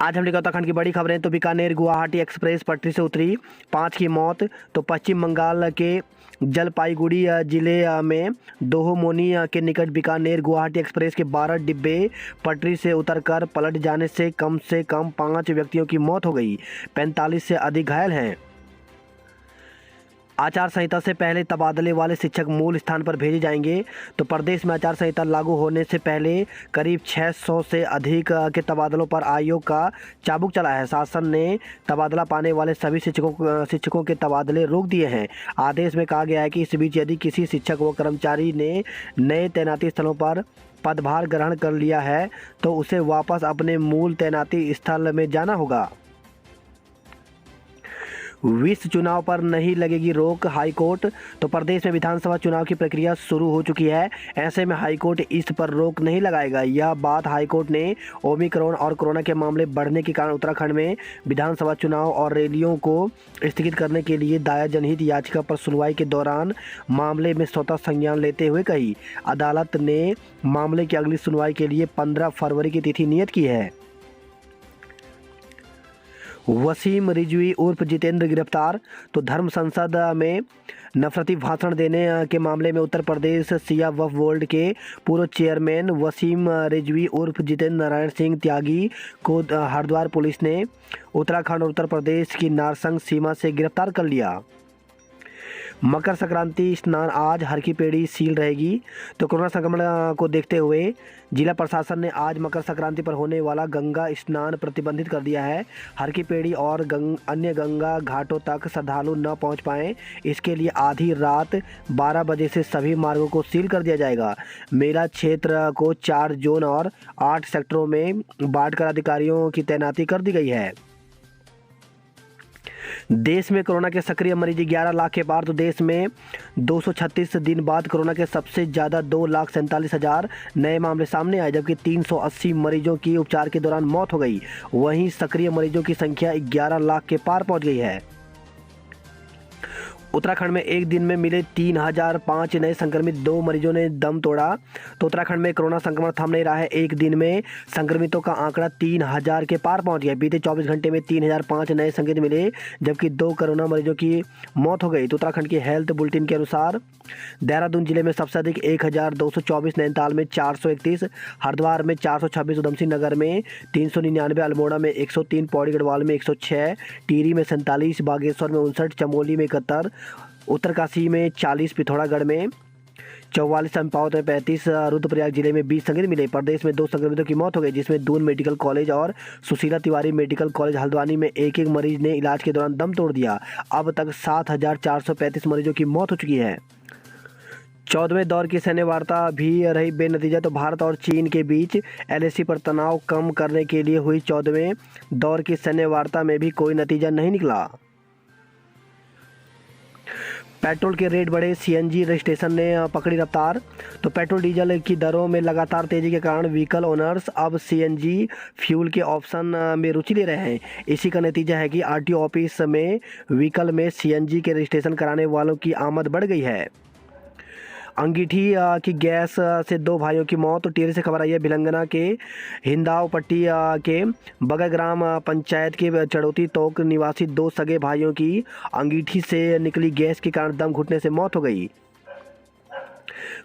आज हम लेकर उत्तराखंड की बड़ी खबरें। तो बीकानेर गुवाहाटी एक्सप्रेस पटरी से उतरी, 5 की मौत। तो पश्चिम बंगाल के जलपाईगुड़ी जिले में दोहोमोनी के निकट बीकानेर गुवाहाटी एक्सप्रेस के 12 डिब्बे पटरी से उतरकर पलट जाने से कम 5 व्यक्तियों की मौत हो गई, 45 से अधिक घायल हैं। आचार संहिता से पहले तबादले वाले शिक्षक मूल स्थान पर भेजे जाएंगे। तो प्रदेश में आचार संहिता लागू होने से पहले करीब 600 से अधिक के तबादलों पर आयोग का चाबुक चला है। शासन ने तबादला पाने वाले सभी शिक्षकों के तबादले रोक दिए हैं। आदेश में कहा गया है कि इस बीच यदि किसी शिक्षक व कर्मचारी ने नए तैनाती स्थलों पर पदभार ग्रहण कर लिया है तो उसे वापस अपने मूल तैनाती स्थल में जाना होगा। विस चुनाव पर नहीं लगेगी रोक, हाईकोर्ट। तो प्रदेश में विधानसभा चुनाव की प्रक्रिया शुरू हो चुकी है। ऐसे में हाईकोर्ट इस पर रोक नहीं लगाएगा। यह बात हाईकोर्ट ने ओमिक्रॉन और कोरोना के मामले बढ़ने के कारण उत्तराखंड में विधानसभा चुनाव और रैलियों को स्थगित करने के लिए दायर जनहित याचिका पर सुनवाई के दौरान मामले में स्वतः संज्ञान लेते हुए कही। अदालत ने मामले की अगली सुनवाई के लिए 15 फरवरी की तिथि नियत की है। वसीम रिजवी उर्फ जितेंद्र गिरफ्तार। तो धर्म संसद में नफरती भाषण देने के मामले में उत्तर प्रदेश सिया वक्फ बोर्ड के पूर्व चेयरमैन वसीम रिजवी उर्फ जितेंद्र नारायण सिंह त्यागी को हरिद्वार पुलिस ने उत्तराखंड और उत्तर प्रदेश की नारसंग सीमा से गिरफ्तार कर लिया। मकर संक्रांति स्नान आज, हर की पेड़ी सील रहेगी। तो कोरोना संक्रमण को देखते हुए जिला प्रशासन ने आज मकर संक्रांति पर होने वाला गंगा स्नान प्रतिबंधित कर दिया है। हर की पेड़ी और अन्य गंगा घाटों तक श्रद्धालु न पहुंच पाएं, इसके लिए आधी रात 12 बजे से सभी मार्गों को सील कर दिया जाएगा। मेला क्षेत्र को 4 जोन और 8 सेक्टरों में बांटकर अधिकारियों की तैनाती कर दी गई है। देश में कोरोना के सक्रिय मरीज 11 लाख के पार। तो देश में 236 दिन बाद कोरोना के सबसे ज़्यादा 2,47,000 नए मामले सामने आए, जबकि 380 मरीजों की उपचार के दौरान मौत हो गई। वहीं सक्रिय मरीजों की संख्या 11 लाख के पार पहुंच गई है। उत्तराखंड में एक दिन में मिले 3005 नए संक्रमित, 2 मरीजों ने दम तोड़ा। तो उत्तराखंड में कोरोना संक्रमण थम नहीं रहा है। एक दिन में संक्रमितों का आंकड़ा 3000 के पार पहुंच गया। बीते 24 घंटे में 3005 नए संक्रमित मिले, जबकि 2 कोरोना मरीजों की मौत हो गई। तो उत्तराखंड की हेल्थ बुलेटिन के अनुसार देहरादून जिले में सबसे अधिक 1224, नैनीताल में 431, हरिद्वार में 426, उधमसिंह नगर में 399, अल्मोड़ा में 103, पौड़ी गढ़वाल में 106, टिहरी में 47, बागेश्वर में 59, चमोली में 71, उत्तरकाशी में 40, पिथौरागढ़ में 44, चंपावत में 35, रुद्रप्रयाग जिले में 20 संक्रमित मिले। प्रदेश में 2 संक्रमितों की मौत हो गई, जिसमें दून मेडिकल कॉलेज और सुशीला तिवारी मेडिकल कॉलेज हल्द्वानी में एक मरीज ने इलाज के दौरान दम तोड़ दिया। अब तक 7,435 मरीजों की मौत हो चुकी है। 14वें दौर की सैन्य वार्ता भी रही बेनतीजा। तो भारत और चीन के बीच LAC पर तनाव कम करने के लिए हुई 14वें दौर की सैन्य वार्ता में भी कोई नतीजा नहीं निकला। पेट्रोल के रेट बढ़े, CNG रजिस्ट्रेशन ने पकड़ी रफ्तार। तो पेट्रोल डीजल की दरों में लगातार तेजी के कारण व्हीकल ओनर्स अब CNG फ्यूल के ऑप्शन में रुचि ले रहे हैं। इसी का नतीजा है कि RTO ऑफिस में व्हीकल में CNG के रजिस्ट्रेशन कराने वालों की आमद बढ़ गई है। अंगीठी की गैस से 2 भाइयों की मौत। तो टिहरी से खबर आई है। भिलंगना के हिंदाव पट्टी के बगल ग्राम पंचायत के चड़ौती तोक निवासी 2 सगे भाइयों की अंगीठी से निकली गैस के कारण दम घुटने से मौत हो गई।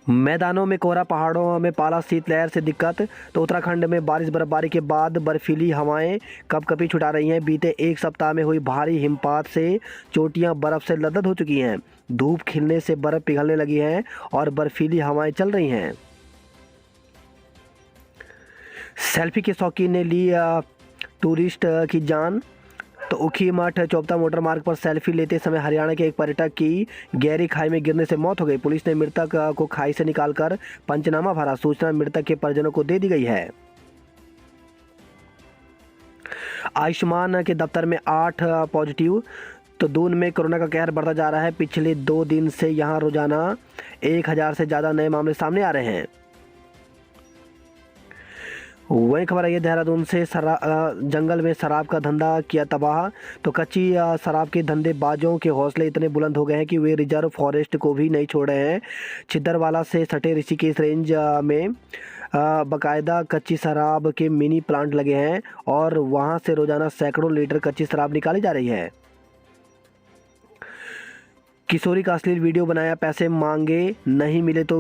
मैदानों में कोहरा, पहाड़ों में पाला, शीतलहर से दिक्कत। तो उत्तराखंड में बारिश बर्फबारी के बाद बर्फीली हवाएं कपकपी छुटा रही हैं। बीते एक सप्ताह में हुई भारी हिमपात से चोटियां बर्फ से लदद हो चुकी हैं। धूप खिलने से बर्फ पिघलने लगी है और बर्फीली हवाएं चल रही हैं। सेल्फी के शौकीन ने ली टूरिस्ट की जान। तो ऊखीमठ चोपता मोटर मार्ग पर सेल्फी लेते समय हरियाणा के एक पर्यटक की गहरी खाई में गिरने से मौत हो गई। पुलिस ने मृतक को खाई से निकालकर पंचनामा भरा। सूचना मृतक के परिजनों को दे दी गई है। आयुष्मान के दफ्तर में 8 पॉजिटिव। तो दून में कोरोना का कहर बढ़ता जा रहा है। पिछले 2 दिन से यहां रोजाना 1000 से ज़्यादा नए मामले सामने आ रहे हैं। वही खबर आई है देहरादून से। जंगल में शराब का धंधा किया तबाह। तो कच्ची शराब के धंधेबाजों के हौसले इतने बुलंद हो गए हैं कि वे रिजर्व फॉरेस्ट को भी नहीं छोड़ रहे हैं। छिद्दरवाला से सटे ऋषिकेश रेंज में बाकायदा कच्ची शराब के मिनी प्लांट लगे हैं और वहां से रोजाना सैकड़ों लीटर कच्ची शराब निकाली जा रही है। किशोरी का अश्लील वीडियो बनाया, पैसे मांगे, नहीं मिले तो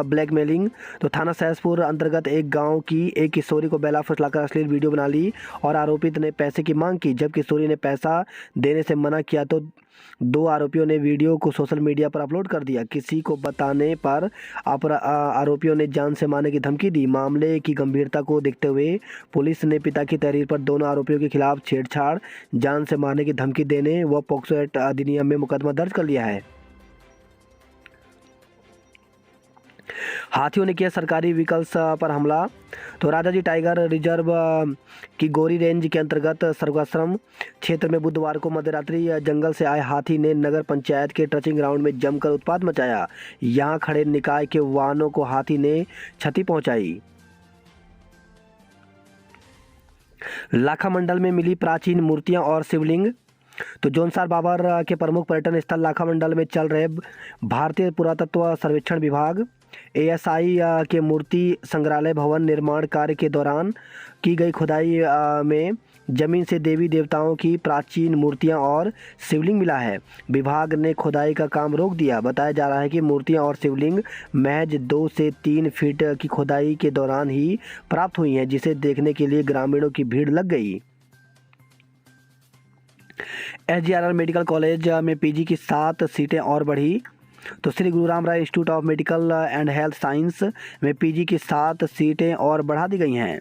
ब्लैकमेलिंग। तो थाना सहसपुर अंतर्गत एक गांव की एक किशोरी को बेला फुसलाकर अश्लील वीडियो बना ली और आरोपित ने पैसे की मांग की। जब किशोरी ने पैसा देने से मना किया तो दो आरोपियों ने वीडियो को सोशल मीडिया पर अपलोड कर दिया। किसी को बताने पर आरोपियों ने जान से मारने की धमकी दी। मामले की गंभीरता को देखते हुए पुलिस ने पिता की तहरीर पर दोनों आरोपियों के खिलाफ छेड़छाड़, जान से मारने की धमकी देने व पॉक्सो एक्ट अधिनियम में मुकदमा दर्ज कर लिया है। हाथियों ने किया सरकारी व्हीकल्स पर हमला। तो राजाजी टाइगर रिजर्व की गोरी रेंज के अंतर्गत सर्गाश्रम क्षेत्र में बुधवार को मध्यरात्रि जंगल से आए हाथी ने नगर पंचायत के ट्रचिंग ग्राउंड में जमकर उत्पात मचाया। यहां खड़े निकाय के वाहनों को हाथी ने क्षति पहुंचाई। लाखा मंडल में मिली प्राचीन मूर्तियां और शिवलिंग। तो जोनसार बाबर के प्रमुख पर्यटन स्थल लाखा मंडल में चल रहे भारतीय पुरातत्व सर्वेक्षण विभाग ASI के मूर्ति संग्रहालय भवन निर्माण कार्य के दौरान की गई खुदाई में जमीन से देवी देवताओं की प्राचीन मूर्तियां और शिवलिंग मिला है। विभाग ने खुदाई का काम रोक दिया। बताया जा रहा है कि मूर्तियां और शिवलिंग महज 2 से 3 फीट की खुदाई के दौरान ही प्राप्त हुई हैं, जिसे देखने के लिए ग्रामीणों की भीड़ लग गई। SGRR मेडिकल कॉलेज में PG की 7 सीटें और बढ़ी। तो Shri Guru Ram Rai institute of medical and health science में PG की 7 सीटें और बढ़ा दी गई हैं।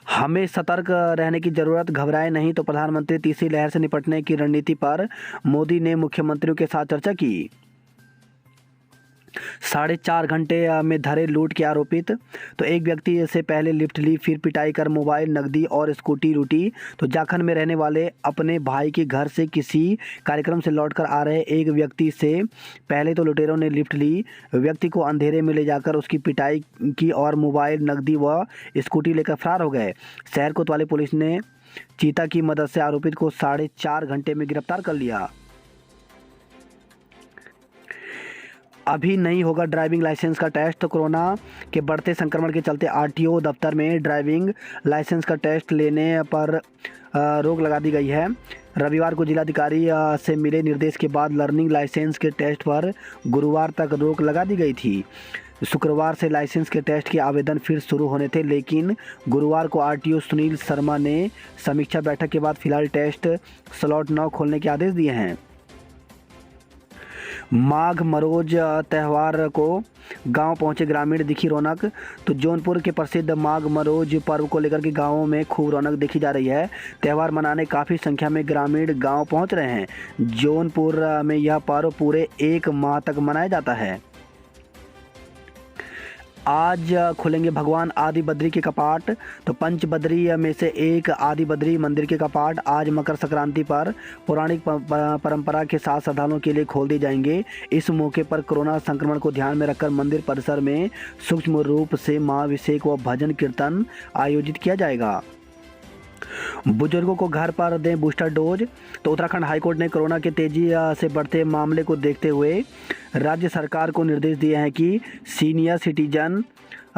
हमें सतर्क रहने की जरूरत, घबराए नहीं। तो प्रधानमंत्री तीसरी लहर से निपटने की रणनीति पर मोदी ने मुख्यमंत्रियों के साथ चर्चा की। 4.5 घंटे में धरे लूट के आरोपित। तो एक व्यक्ति से पहले लिफ्ट ली, फिर पिटाई कर मोबाइल, नकदी और स्कूटी लूटी। तो जाखन में रहने वाले अपने भाई के घर से किसी कार्यक्रम से लौटकर आ रहे एक व्यक्ति से पहले तो लुटेरों ने लिफ्ट ली, व्यक्ति को अंधेरे में ले जाकर उसकी पिटाई की और मोबाइल, नकदी व स्कूटी लेकर फरार हो गए। शहर कोतवाली पुलिस ने चीता की मदद से आरोपित को 4.5 घंटे में गिरफ्तार कर लिया। अभी नहीं होगा ड्राइविंग लाइसेंस का टेस्ट। तो कोरोना के बढ़ते संक्रमण के चलते RTO दफ्तर में ड्राइविंग लाइसेंस का टेस्ट लेने पर रोक लगा दी गई है। रविवार को जिलाधिकारी से मिले निर्देश के बाद लर्निंग लाइसेंस के टेस्ट पर गुरुवार तक रोक लगा दी गई थी। शुक्रवार से लाइसेंस के टेस्ट के आवेदन फिर शुरू होने थे, लेकिन गुरुवार को RTO सुनील शर्मा ने समीक्षा बैठक के बाद फिलहाल टेस्ट स्लॉट न खोलने के आदेश दिए हैं। माघ मरोज त्यौहार को गांव पहुंचे ग्रामीण, दिखी रौनक। तो जौनपुर के प्रसिद्ध माघ मरोज पर्व को लेकर के गांवों में खूब रौनक देखी जा रही है। त्यौहार मनाने काफ़ी संख्या में ग्रामीण गांव पहुंच रहे हैं। जौनपुर में यह पर्व पूरे 1 माह तक मनाया जाता है। आज खुलेंगे भगवान आदि बद्री के कपाट। तो पंच बद्री में से एक आदि बद्री मंदिर के कपाट आज मकर संक्रांति पर पौराणिक परंपरा के साथ श्रद्धालुओं के लिए खोल दिए जाएंगे। इस मौके पर कोरोना संक्रमण को ध्यान में रखकर मंदिर परिसर में सूक्ष्म रूप से महाभिषेक व भजन कीर्तन आयोजित किया जाएगा। बुजुर्गों को घर पर दें बूस्टर डोज। तो उत्तराखंड हाईकोर्ट ने कोरोना के तेजी से बढ़ते मामले को देखते हुए राज्य सरकार को निर्देश दिए हैं कि सीनियर सिटीजन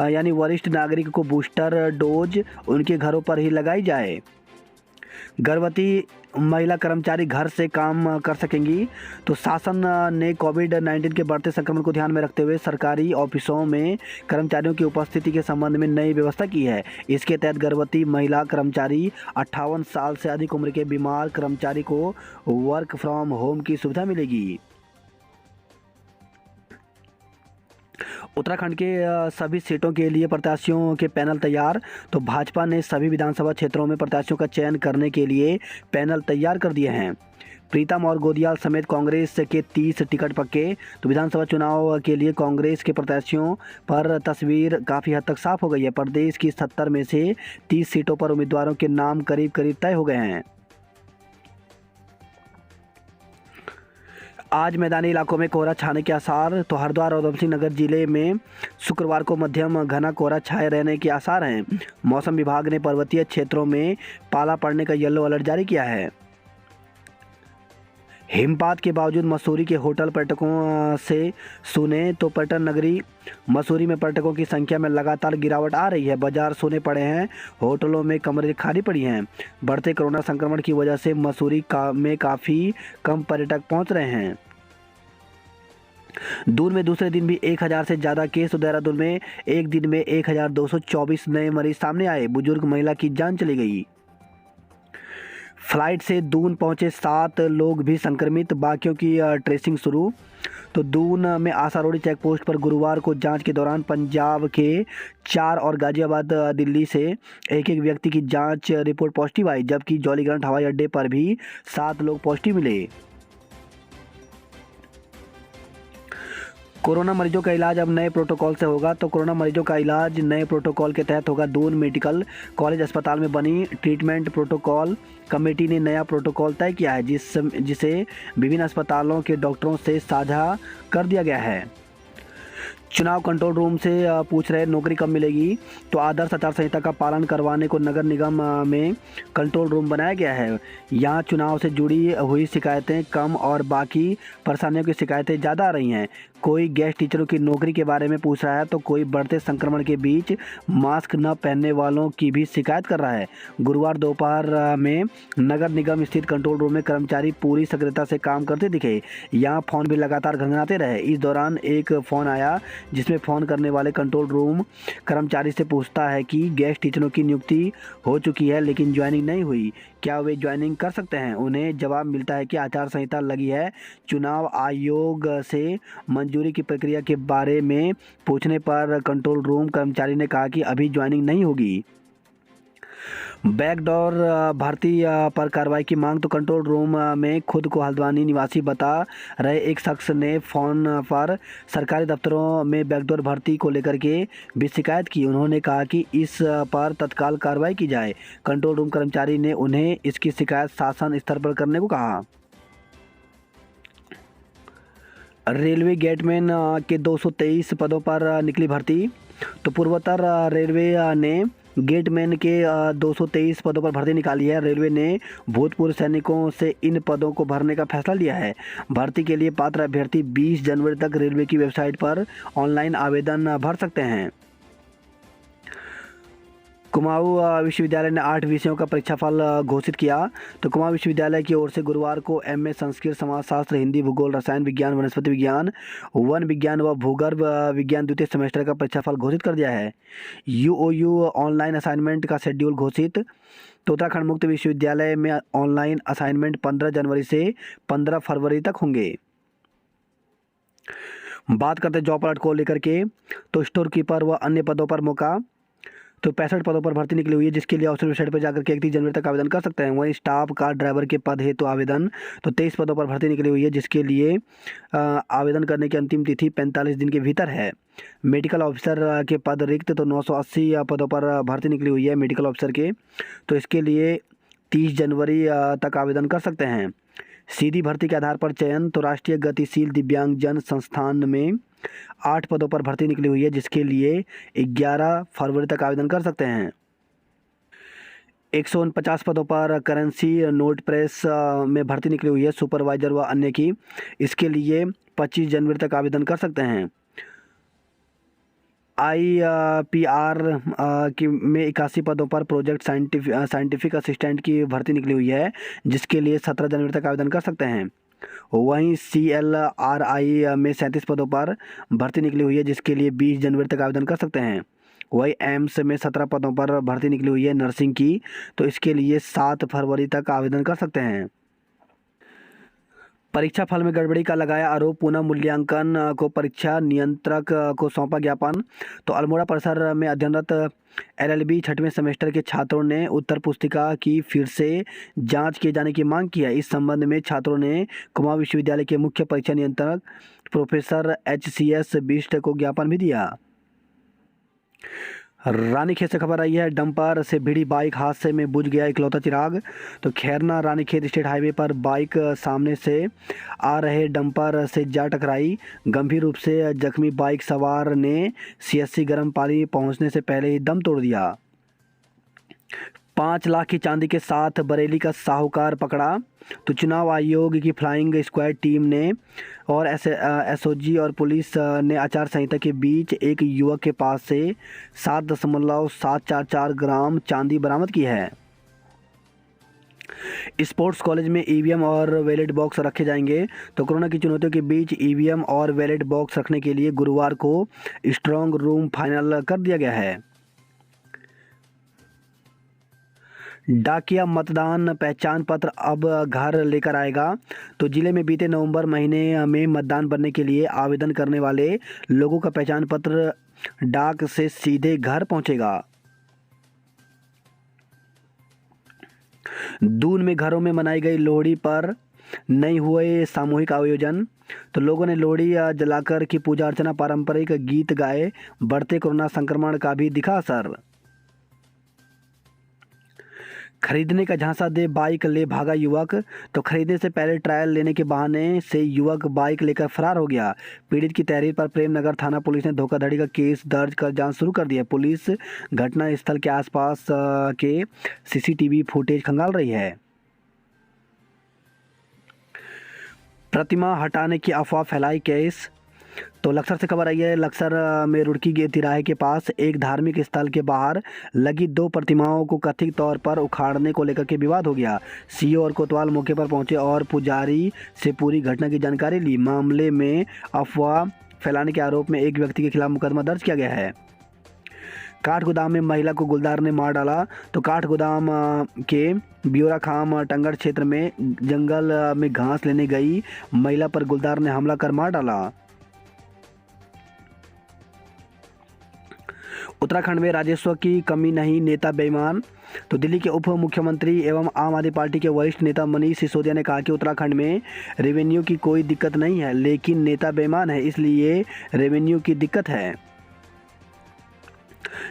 यानी वरिष्ठ नागरिक को बूस्टर डोज उनके घरों पर ही लगाई जाए। गर्भवती महिला कर्मचारी घर से काम कर सकेंगी। तो शासन ने कोविड-19 के बढ़ते संक्रमण को ध्यान में रखते हुए सरकारी ऑफिसों में कर्मचारियों की उपस्थिति के संबंध में नई व्यवस्था की है। इसके तहत गर्भवती महिला कर्मचारी, 58 साल से अधिक उम्र के बीमार कर्मचारी को वर्क फ्रॉम होम की सुविधा मिलेगी। उत्तराखंड के सभी सीटों के लिए प्रत्याशियों के पैनल तैयार। तो भाजपा ने सभी विधानसभा क्षेत्रों में प्रत्याशियों का चयन करने के लिए पैनल तैयार कर दिए हैं। प्रीतम और गोदियाल समेत कांग्रेस के 30 टिकट पक्के। तो विधानसभा चुनाव के लिए कांग्रेस के प्रत्याशियों पर तस्वीर काफ़ी हद तक साफ हो गई है। प्रदेश की 70 में से 30 सीटों पर उम्मीदवारों के नाम करीब करीब तय हो गए हैं। आज मैदानी इलाकों में कोहरा छाने के आसार। तो हरिद्वार और उधमसिंह नगर जिले में शुक्रवार को मध्यम घना कोहरा छाए रहने के आसार हैं। मौसम विभाग ने पर्वतीय क्षेत्रों में पाला पड़ने का येलो अलर्ट जारी किया है। हिमपात के बावजूद मसूरी के होटल पर्यटकों से सुने तो पर्यटन नगरी मसूरी में पर्यटकों की संख्या में लगातार गिरावट आ रही है। बाजार सोने पड़े हैं, होटलों में कमरे खाली पड़ी हैं। बढ़ते कोरोना संक्रमण की वजह से मसूरी में काफ़ी कम पर्यटक पहुंच रहे हैं। दून में दूसरे दिन भी 1000 से ज़्यादा केस। तो देहरादून में एक दिन में 1224 नए मरीज सामने आए। बुजुर्ग महिला की जान चली गई। फ्लाइट से दून पहुंचे 7 लोग भी संक्रमित, बाकियों की ट्रेसिंग शुरू। तो दून में आसारोड़ी चेक पोस्ट पर गुरुवार को जांच के दौरान पंजाब के 4 और गाजियाबाद दिल्ली से एक व्यक्ति की जांच रिपोर्ट पॉजिटिव आई, जबकि जॉलीग्रांट हवाई अड्डे पर भी 7 लोग पॉजिटिव मिले। कोरोना मरीजों का इलाज अब नए प्रोटोकॉल से होगा। तो कोरोना मरीजों का इलाज नए प्रोटोकॉल के तहत होगा। दून मेडिकल कॉलेज अस्पताल में बनी ट्रीटमेंट प्रोटोकॉल कमेटी ने नया प्रोटोकॉल तय किया है, जिसे विभिन्न अस्पतालों के डॉक्टरों से साझा कर दिया गया है। चुनाव कंट्रोल रूम से पूछ रहे नौकरी कब मिलेगी। तो आदर्श आचार संहिता का पालन करवाने को नगर निगम में कंट्रोल रूम बनाया गया है। यहाँ चुनाव से जुड़ी हुई शिकायतें कम और बाकी परेशानियों की शिकायतें ज़्यादा आ रही हैं। कोई गेस्ट टीचरों की नौकरी के बारे में पूछ रहा है, तो कोई बढ़ते संक्रमण के बीच मास्क न पहनने वालों की भी शिकायत कर रहा है। गुरुवार दोपहर में नगर निगम स्थित कंट्रोल रूम में कर्मचारी पूरी सक्रियता से काम करते दिखे। यहाँ फ़ोन भी लगातार घंघनाते रहे। इस दौरान एक फ़ोन आया जिसमें फ़ोन करने वाले कंट्रोल रूम कर्मचारी से पूछता है कि गेस्ट टीचरों की नियुक्ति हो चुकी है लेकिन ज्वाइनिंग नहीं हुई, क्या वे ज्वाइनिंग कर सकते हैं। उन्हें जवाब मिलता है कि आचार संहिता लगी है। चुनाव आयोग से मंजूरी की प्रक्रिया के बारे में पूछने पर कंट्रोल रूम कर्मचारी ने कहा कि अभी ज्वाइनिंग नहीं होगी। बैकडोर भर्ती पर कार्रवाई की मांग। तो कंट्रोल रूम में खुद को हल्द्वानी निवासी बता रहे एक शख्स ने फ़ोन पर सरकारी दफ्तरों में बैकडोर भर्ती को लेकर के भी शिकायत की। उन्होंने कहा कि इस पर तत्काल कार्रवाई की जाए। कंट्रोल रूम कर्मचारी ने उन्हें इसकी शिकायत शासन स्तर पर करने को कहा। रेलवे गेटमैन के 223 पदों पर निकली भर्ती। तो पूर्वोत्तर रेलवे ने गेटमैन के 223 पदों पर भर्ती निकाली है। रेलवे ने भूतपूर्व सैनिकों से इन पदों को भरने का फैसला लिया है। भर्ती के लिए पात्र अभ्यर्थी 20 जनवरी तक रेलवे की वेबसाइट पर ऑनलाइन आवेदन भर सकते हैं। कुमाऊं विश्वविद्यालय ने 8 विषयों का परीक्षाफल घोषित किया। तो कुमाऊं विश्वविद्यालय की ओर से गुरुवार को एमए संस्कृत, समाजशास्त्र, हिंदी, भूगोल, रसायन विज्ञान, वनस्पति विज्ञान, वन विज्ञान व भूगर्भ विज्ञान द्वितीय सेमेस्टर का परीक्षाफल घोषित कर दिया है। यूओयू ऑनलाइन असाइनमेंट का शेड्यूल घोषित। तो उत्तराखंड मुक्त विश्वविद्यालय में ऑनलाइन असाइनमेंट 15 जनवरी से 15 फरवरी तक होंगे। बात करते हैं जॉब अलर्ट को लेकर के। तो स्टोर कीपर व अन्य पदों पर मौका। तो 65 पदों पर भर्ती निकली हुई है, जिसके लिए ऑफिशियल वेबसाइट पर जाकर के 31 जनवरी तक आवेदन कर सकते हैं। वहीं स्टाफ कार ड्राइवर के पद है तो आवेदन। तो 23 पदों पर भर्ती निकली हुई है, जिसके लिए आवेदन करने की अंतिम तिथि 45 दिन के भीतर है। मेडिकल ऑफिसर के पद रिक्त। तो 980 पदों पर भर्ती निकली हुई है मेडिकल ऑफिसर के। तो इसके लिए 30 जनवरी तक आवेदन कर सकते हैं। सीधी भर्ती के आधार पर चयन। तो राष्ट्रीय गतिशील दिव्यांगजन संस्थान में 8 पदों पर भर्ती निकली हुई है, जिसके लिए 11 फरवरी तक आवेदन कर सकते हैं। 149 पदों पर करेंसी नोट प्रेस में भर्ती निकली हुई है, सुपरवाइजर व अन्य की। इसके लिए 25 जनवरी तक आवेदन कर सकते हैं। IPR की में 81 पदों पर प्रोजेक्ट साइंटिफिक असिस्टेंट की भर्ती निकली हुई है, जिसके लिए 17 जनवरी तक आवेदन कर सकते हैं। वहीं CLRI में 37 पदों पर भर्ती निकली हुई है, जिसके लिए 20 जनवरी तक आवेदन कर सकते हैं। वहीं एम्स में 17 पदों पर भर्ती निकली हुई है नर्सिंग की। तो इसके लिए 7 फरवरी तक आवेदन कर सकते हैं। परीक्षा फल में गड़बड़ी का लगाया आरोप। पुनः मूल्यांकन को परीक्षा नियंत्रक को सौंपा ज्ञापन। तो अल्मोड़ा परिसर में अध्ययनरत LLB 6वें सेमेस्टर के छात्रों ने उत्तर पुस्तिका की फिर से जांच किए जाने की मांग की है। इस संबंध में छात्रों ने कुमाऊं विश्वविद्यालय के मुख्य परीक्षा नियंत्रक प्रोफेसर HCS बिष्ट को ज्ञापन भी दिया। रानीखेत से खबर आई है, डंपर से भिड़ी बाइक हादसे में बुझ गया इकलौता चिराग। तो खैरना रानीखेत स्टेट हाईवे पर बाइक सामने से आ रहे डंपर से जा टकराई। गंभीर रूप से जख्मी बाइक सवार ने CSC गर्म पानी पहुंचने से पहले ही दम तोड़ दिया। 5 लाख की चांदी के साथ बरेली का साहूकार पकड़ा। तो चुनाव आयोग की फ्लाइंग स्क्वाड टीम ने और एसओजी और पुलिस ने आचार संहिता के बीच एक युवक के पास से 7.744 ग्राम चांदी बरामद की है। स्पोर्ट्स कॉलेज में ईवीएम और बैलेट बॉक्स रखे जाएंगे। तो कोरोना की चुनौतियों के बीच ईवीएम और बैलेट बॉक्स रखने के लिए गुरुवार को स्ट्रांग रूम फाइनल कर दिया गया है। डाकिया मतदान पहचान पत्र अब घर लेकर आएगा। तो जिले में बीते नवंबर महीने में मतदान बनने के लिए आवेदन करने वाले लोगों का पहचान पत्र डाक से सीधे घर पहुंचेगा। दून में घरों में मनाई गई लोहड़ी पर नहीं हुए सामूहिक आयोजन। तो लोगों ने लोहड़ी जलाकर की पूजा अर्चना, पारंपरिक गीत गाए। बढ़ते कोरोना संक्रमण का भी दिखा असर। खरीदने का झांसा दे बाइक ले भागा युवक। तो खरीदने से पहले ट्रायल लेने के बहाने से युवक बाइक लेकर फरार हो गया। पीड़ित की तहरीर पर प्रेमनगर थाना पुलिस ने धोखाधड़ी का केस दर्ज कर जांच शुरू कर दी है। पुलिस घटना स्थल के आसपास के सीसीटीवी फुटेज खंगाल रही है। प्रतिमा हटाने की अफवाह फैलाई केस। तो लक्सर से खबर आई है। लक्सर में रुड़की के तिराहे के पास एक धार्मिक स्थल के बाहर लगी 2 प्रतिमाओं को कथित तौर पर उखाड़ने को लेकर के विवाद हो गया। सीओ और कोतवाल मौके पर पहुंचे और पुजारी से पूरी घटना की जानकारी ली। मामले में अफवाह फैलाने के आरोप में एक व्यक्ति के खिलाफ मुकदमा दर्ज किया गया है। काठगोदाम में महिला को गुलदार ने मार डाला। तो काठगोदाम के ब्योरा खाम टंगड़ क्षेत्र में जंगल में घास लेने गई महिला पर गुलदार ने हमला कर मार डाला। उत्तराखंड में राजस्व की कमी नहीं, नेता बेईमान। तो दिल्ली के उप मुख्यमंत्री एवं आम आदमी पार्टी के वरिष्ठ नेता मनीष सिसोदिया ने कहा कि उत्तराखंड में रेवेन्यू की कोई दिक्कत नहीं है, लेकिन नेता बेईमान है, इसलिए रेवेन्यू की दिक्कत है।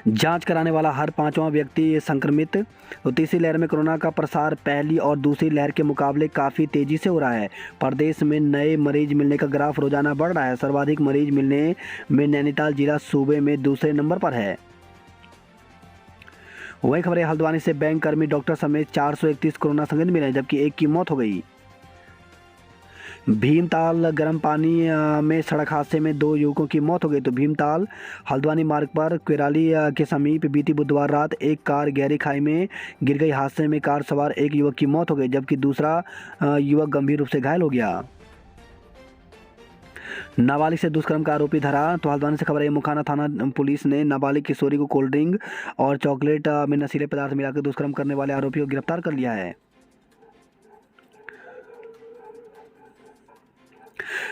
जांच कराने वाला हर 5वां व्यक्ति संक्रमित। तो तीसरी लहर में कोरोना का प्रसार पहली और दूसरी लहर के मुकाबले काफ़ी तेजी से हो रहा है। प्रदेश में नए मरीज मिलने का ग्राफ रोजाना बढ़ रहा है। सर्वाधिक मरीज मिलने में नैनीताल जिला सूबे में दूसरे नंबर पर है। वही खबर है हल्द्वानी से बैंक कर्मी डॉक्टर समेत 431 कोरोना संक्रमित मिले, जबकि एक की मौत हो गई। भीमताल गर्म पानी में सड़क हादसे में 2 युवकों की मौत हो गई। तो भीमताल हल्द्वानी मार्ग पर क्वेराली के समीप बीती बुधवार रात एक कार गहरी खाई में गिर गई। हादसे में कार सवार एक युवक की मौत हो गई, जबकि दूसरा युवक गंभीर रूप से घायल हो गया। नाबालिग से दुष्कर्म का आरोपी धरा। तो हल्द्वानी से खबर है मुखाना थाना पुलिस ने नाबालिग किशोरी को कोल्ड ड्रिंक और चॉकलेट में नशीले पदार्थ मिलाकर दुष्कर्म करने वाले आरोपी को गिरफ्तार कर लिया है।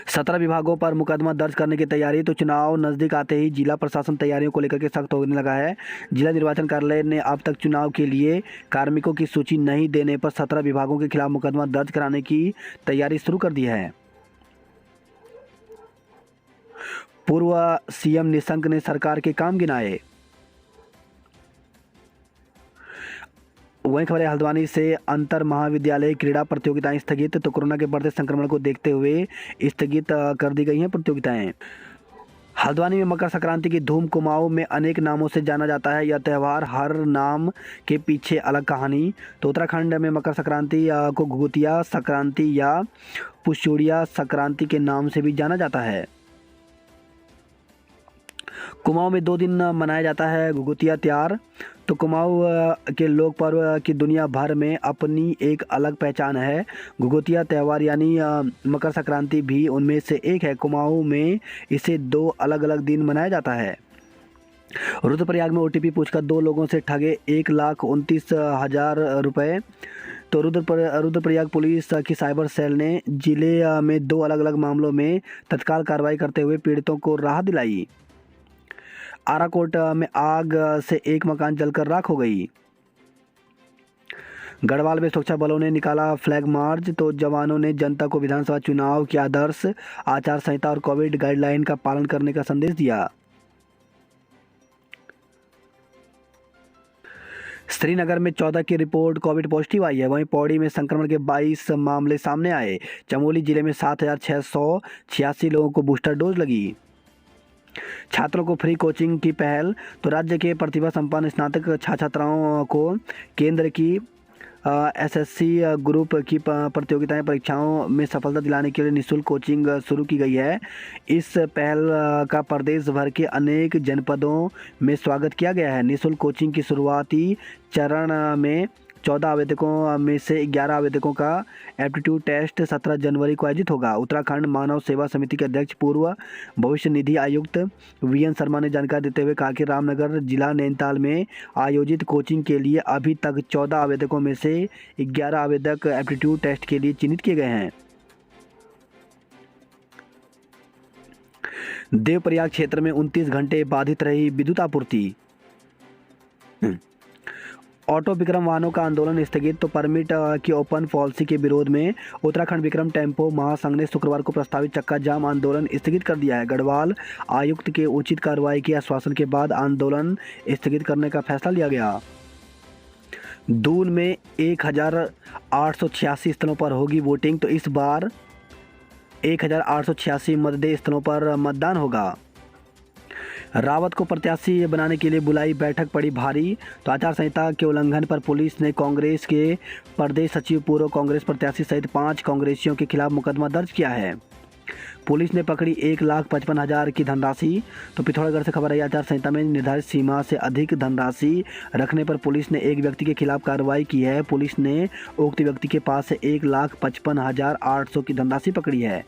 17 विभागों पर मुकदमा दर्ज करने की तैयारी। तो चुनाव नजदीक आते ही जिला प्रशासन तैयारियों को लेकर के सख्त होने लगा है। जिला निर्वाचन कार्यालय ने अब तक चुनाव के लिए कार्मिकों की सूची नहीं देने पर 17 विभागों के खिलाफ मुकदमा दर्ज कराने की तैयारी शुरू कर दी है। पूर्व सीएम निशंक ने सरकार के काम गिनाए। वहीं खबर है हल्द्वानी से अंतर महाविद्यालय क्रीड़ा प्रतियोगिताएं स्थगित। तो कोरोना के बढ़ते संक्रमण को देखते हुए स्थगित कर दी गई हैं प्रतियोगिताएं। हल्द्वानी में मकर संक्रांति की धूम। कुमाऊं में अनेक नामों से जाना जाता है यह त्यौहार, हर नाम के पीछे अलग कहानी। तो उत्तराखंड में मकर संक्रांति को घुघुतिया संक्रांति या पुष्योड़िया संक्रांति के नाम से भी जाना जाता है। कुमाऊं में 2 दिन मनाया जाता है घुघुतिया त्योहार। तो कुमाऊं के लोक पर्व की दुनिया भर में अपनी एक अलग पहचान है। घुघुतिया त्यौहार यानी मकर संक्रांति भी उनमें से एक है। कुमाऊं में इसे 2 अलग अलग दिन मनाया जाता है। रुद्रप्रयाग में ओटीपी पूछकर 2 लोगों से ठगे 1,29,000 रुपये। तो रुद्रप्रयाग पुलिस की साइबर सेल ने जिले में 2 अलग अलग मामलों में तत्काल कार्रवाई करते हुए पीड़ितों को राहत दिलाई। आराकोट में आग से एक मकान जलकर राख हो गई। गढ़वाल में सुरक्षा बलों ने निकाला फ्लैग मार्च। तो जवानों ने जनता को विधानसभा चुनाव के आदर्श आचार संहिता और कोविड गाइडलाइन का पालन करने का संदेश दिया। श्रीनगर में 14 की रिपोर्ट कोविड पॉजिटिव आई है। वहीं पौड़ी में संक्रमण के 22 मामले सामने आए। चमोली जिले में 7,686 लोगों को बूस्टर डोज लगी। छात्रों को फ्री कोचिंग की पहल। तो राज्य के प्रतिभा संपन्न स्नातक छात्राओं को केंद्र की एसएससी ग्रुप की प्रतियोगिताएं परीक्षाओं में सफलता दिलाने के लिए निःशुल्क कोचिंग शुरू की गई है। इस पहल का प्रदेश भर के अनेक जनपदों में स्वागत किया गया है। निःशुल्क कोचिंग की शुरुआती चरण में 14 आवेदकों में से 11 आवेदकों का एप्टीट्यूड टेस्ट 17 जनवरी को आयोजित होगा। उत्तराखंड मानव सेवा समिति के अध्यक्ष पूर्व भविष्य निधि आयुक्त वीएन शर्मा ने जानकारी देते हुए कहा कि रामनगर जिला नैनीताल में आयोजित कोचिंग के लिए अभी तक 14 आवेदकों में से 11 आवेदक एप्टीट्यूड टेस्ट के लिए चिन्हित किए गए हैं। देवप्रयाग क्षेत्र में 29 घंटे बाधित रही विद्युत आपूर्ति। ऑटो विक्रम वाहनों का आंदोलन स्थगित। तो परमिट की ओपन पॉलिसी के विरोध में उत्तराखंड विक्रम टेम्पो महासंघ ने शुक्रवार को प्रस्तावित चक्का जाम आंदोलन स्थगित कर दिया है। गढ़वाल आयुक्त के उचित कार्रवाई के आश्वासन के बाद आंदोलन स्थगित करने का फैसला लिया गया। दून में 1886 स्थलों पर होगी वोटिंग। तो इस बार 1886 मतदेय स्थलों पर मतदान होगा। रावत को प्रत्याशी बनाने के लिए बुलाई बैठक पड़ी भारी। तो आचार संहिता के उल्लंघन पर पुलिस ने कांग्रेस के प्रदेश सचिव पूर्व कांग्रेस प्रत्याशी सहित 5 कांग्रेसियों के खिलाफ मुकदमा दर्ज किया है। पुलिस ने पकड़ी 1,55,000 की धनराशि। तो पिथौरागढ़ से खबर आई, आचार संहिता में निर्धारित सीमा से अधिक धनराशि रखने पर पुलिस ने एक व्यक्ति के खिलाफ कार्रवाई की है। पुलिस ने उक्त व्यक्ति के पास से 1,55,800 की धनराशि पकड़ी है।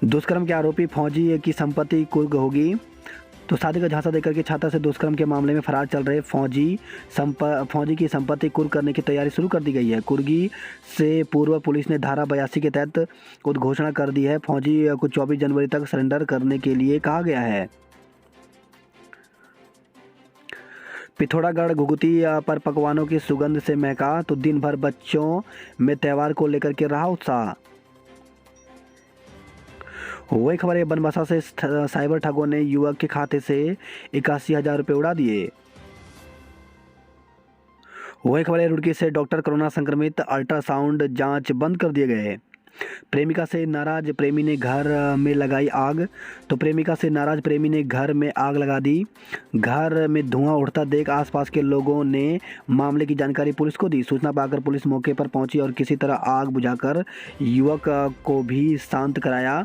दुष्कर्म के आरोपी फौजी की संपत्ति कुर्क होगी। तो शादी का झांसा देकर के छात्रा से दुष्कर्म के मामले में फरार चल रहे फौजी की संपत्ति कुर्क करने की तैयारी शुरू कर दी गई है। कुर्गी से पूर्व पुलिस ने धारा 82 के तहत उद्घोषणा कर दी है। फौजी को 24 जनवरी तक सरेंडर करने के लिए कहा गया है। पिथौरागढ़ घुघुती पर पकवानों की सुगंध से महका। तो दिन भर बच्चों में त्यौहार को लेकर के रहा उत्साह। वही खबर है, बनबसा से साइबर ठगों ने युवक के खाते से 81,000 रुपये उड़ा दिए। वही खबर है, रुड़की से डॉक्टर कोरोना संक्रमित, अल्ट्रासाउंड जांच बंद कर दिए गए। प्रेमिका से नाराज प्रेमी ने घर में लगाई आग। तो प्रेमिका से नाराज प्रेमी ने घर में आग लगा दी। घर में धुआं उठता देख आसपास के लोगों ने मामले की जानकारी पुलिस को दी। सूचना पाकर पुलिस मौके पर पहुंची और किसी तरह आग बुझाकर युवक को भी शांत कराया।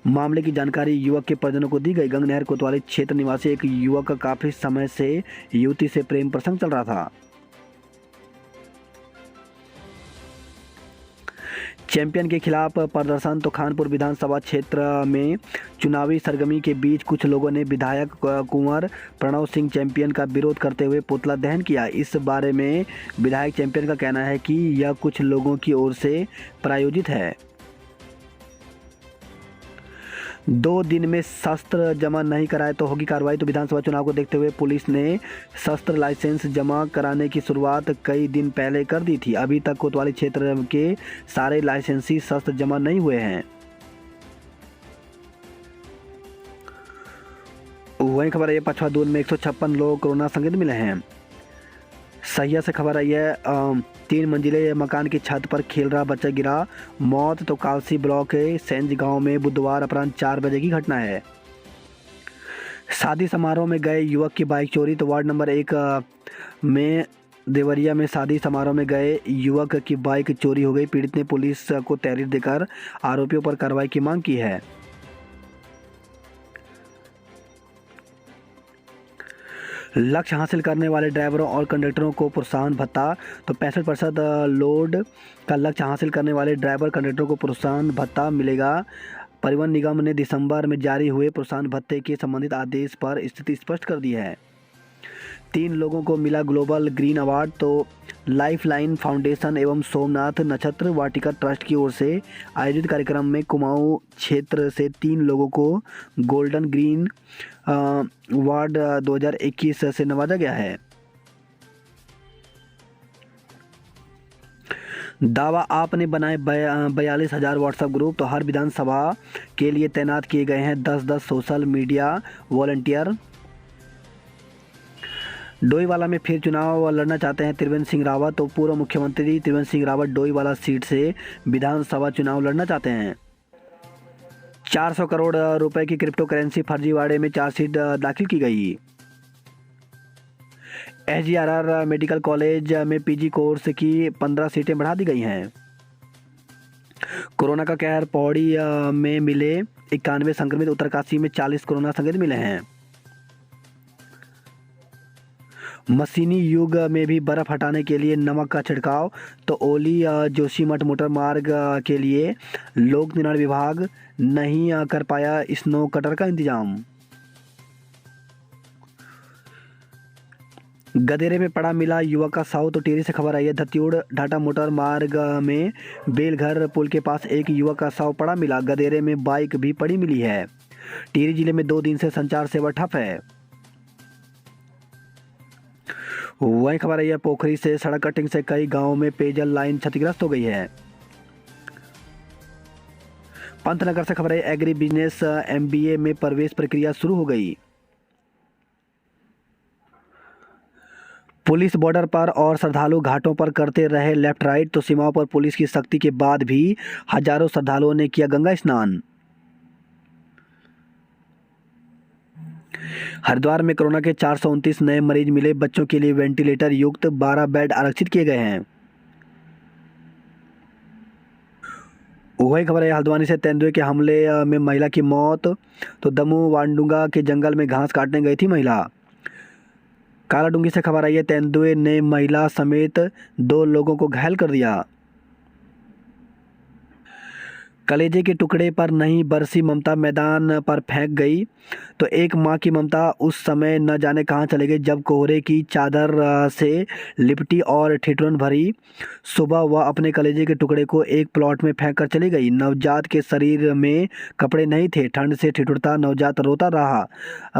मामले की जानकारी युवक के परिजनों को दी गई। गंगनहर कोतवाली क्षेत्र निवासी एक युवक का काफी समय से युवती से प्रेम प्रसंग चल रहा था। चैंपियन के खिलाफ प्रदर्शन। तो खानपुर विधानसभा क्षेत्र में चुनावी सरगर्मी के बीच कुछ लोगों ने विधायक कुंवर प्रणव सिंह चैंपियन का विरोध करते हुए पुतला दहन किया। इस बारे में विधायक चैंपियन का कहना है कि यह कुछ लोगों की ओर से प्रायोजित है। 2 दिन में शस्त्र जमा नहीं कराए तो होगी कार्रवाई। तो विधानसभा चुनाव को देखते हुए पुलिस ने शस्त्र लाइसेंस जमा कराने की शुरुआत कई दिन पहले कर दी थी। अभी तक कोतवाली क्षेत्र के सारे लाइसेंसी शस्त्र जमा नहीं हुए हैं। वही खबर है, पछवा दून में 156 लोग कोरोना संक्रमित मिले हैं। सहिया से खबर आई है, 3 मंजिले मकान की छत पर खेल रहा बच्चा गिरा, मौत। तो कालसी ब्लॉक के सेंज गांव में बुधवार अपराह्न 4 बजे की घटना है। शादी समारोह में गए युवक की बाइक चोरी। तो वार्ड नंबर 1 में देवरिया में शादी समारोह में गए युवक की बाइक चोरी हो गई। पीड़ित ने पुलिस को तहरीर देकर आरोपियों पर कार्रवाई की मांग की है। लक्ष्य हासिल करने वाले ड्राइवरों और कंडक्टरों को प्रोत्साहन भत्ता। तो 65% लोड का लक्ष्य हासिल करने वाले ड्राइवर कंडक्टरों को प्रोत्साहन भत्ता मिलेगा। परिवहन निगम ने दिसंबर में जारी हुए प्रोत्साहन भत्ते के संबंधित आदेश पर स्थिति स्पष्ट कर दी है। 3 लोगों को मिला ग्लोबल ग्रीन अवार्ड। तो लाइफलाइन फाउंडेशन एवं सोमनाथ नक्षत्र वाटिका ट्रस्ट की ओर से आयोजित कार्यक्रम में कुमाऊं क्षेत्र से 3 लोगों को गोल्डन ग्रीन अवार्ड 2021 से नवाजा गया है। दावा आपने बनाए 42,000 व्हाट्सएप ग्रुप। तो हर विधानसभा के लिए तैनात किए गए हैं 10-10 सोशल मीडिया वॉलंटियर। डोईवाला में फिर चुनाव लड़ना चाहते हैं त्रिवेंद्र सिंह रावत। तो पूर्व मुख्यमंत्री त्रिवेंद्र सिंह रावत डोईवाला सीट से विधानसभा चुनाव लड़ना चाहते हैं। 400 करोड़ रुपए की क्रिप्टो करेंसी फर्जीवाड़े में चार्जशीट दाखिल की गई। SGRR मेडिकल कॉलेज में PG कोर्स की 15 सीटें बढ़ा दी गई हैं। कोरोना का कहर, पौड़ी में मिले 91 संक्रमित, उत्तरकाशी में 40 कोरोना संक्रमित मिले हैं। मशीनी युग में भी बर्फ हटाने के लिए नमक का छिड़काव, तो ओली जोशीमठ मोटर मार्ग के लिए लोक निर्माण विभाग नहीं कर पाया स्नो कटर का इंतजाम। गदेरे में पड़ा मिला युवक का शव, तो टिहरी से खबर आई है। धतियूड़ ढाटा मोटर मार्ग में बेलघर पुल के पास एक युवक का शव पड़ा मिला। गदेरे में बाइक भी पड़ी मिली है। टिहरी जिले में 2 दिन से संचार सेवा ठप है। वही खबर आई है, पोखरी से सड़क कटिंग से कई गांवों में पेयजल लाइन क्षतिग्रस्त हो गई है। पंतनगर से खबर है, एग्री बिजनेस MBA में प्रवेश प्रक्रिया शुरू हो गई। पुलिस बॉर्डर पर और श्रद्धालु घाटों पर करते रहे लेफ्ट राइट, तो सीमाओं पर पुलिस की सख्ती के बाद भी हजारों श्रद्धालुओं ने किया गंगा स्नान। हरिद्वार में कोरोना के 429 नए मरीज मिले। बच्चों के लिए वेंटिलेटर युक्त 12 बेड आरक्षित किए गए हैं। वही खबर है, हल्द्वानी से तेंदुए के हमले में महिला की मौत, तो दमू वांडुंगा के जंगल में घास काटने गई थी महिला। कालाडूंगी से खबर आई है, तेंदुए ने महिला समेत 2 लोगों को घायल कर दिया। कलेजे के टुकड़े पर नहीं बरसी ममता, मैदान पर फेंक गई, तो एक माँ की ममता उस समय न जाने कहाँ चले गई जब कोहरे की चादर से लिपटी और ठिठुरन भरी। सुबह वह अपने कलेजे के टुकड़े को एक प्लॉट में फेंक कर चली गई। नवजात के शरीर में कपड़े नहीं थे, ठंड से ठिठुरता नवजात रोता रहा,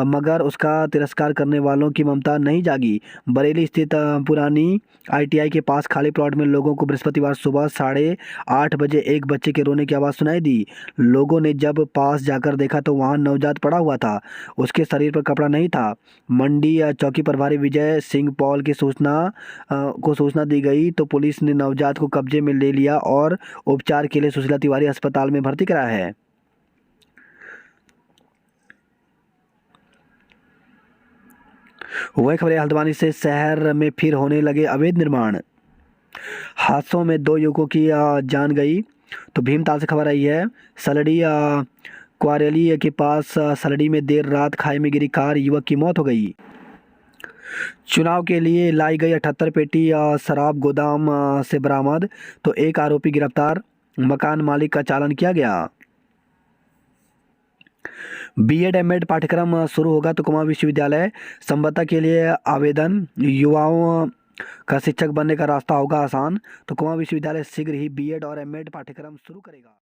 मगर उसका तिरस्कार करने वालों की ममता नहीं जागी। बरेली स्थित पुरानी ITI के पास खाली प्लॉट में लोगों को बृहस्पतिवार सुबह 8:30 बजे एक बच्चे के रोने की आवाज़ सुनाई दी। लोगों ने जब पास जाकर देखा तो वहां नवजात पड़ा हुआ था, उसके शरीर पर कपड़ा नहीं था। मंडी चौकी प्रभारी विजय सिंह पॉल की सूचना दी गई, तो पुलिस ने नवजात को कब्जे में ले लिया और उपचार के लिए सुशीला तिवारी अस्पताल में भर्ती कराया है। वही खबर है, हल्द्वानी से शहर में फिर होने लगे अवैध निर्माण। हादसों में 2 युवकों की जान गई, तो भीमताल से खबर आई है, सलड़ी क्वारेली के पास सलड़ी में देर रात खाई में गिरी कार, युवक की मौत हो गई। चुनाव के लिए लाई गई 78 पेटी शराब गोदाम से बरामद, तो एक आरोपी गिरफ्तार, मकान मालिक का चालान किया गया। B.Ed M.Ed पाठ्यक्रम शुरू होगा, तो कुमाऊं विश्वविद्यालय संबद्ध के लिए आवेदन, युवाओं का शिक्षक बनने का रास्ता होगा आसान, तो कुमाऊं विश्वविद्यालय शीघ्र ही B.Ed और M.Ed पाठ्यक्रम शुरू करेगा।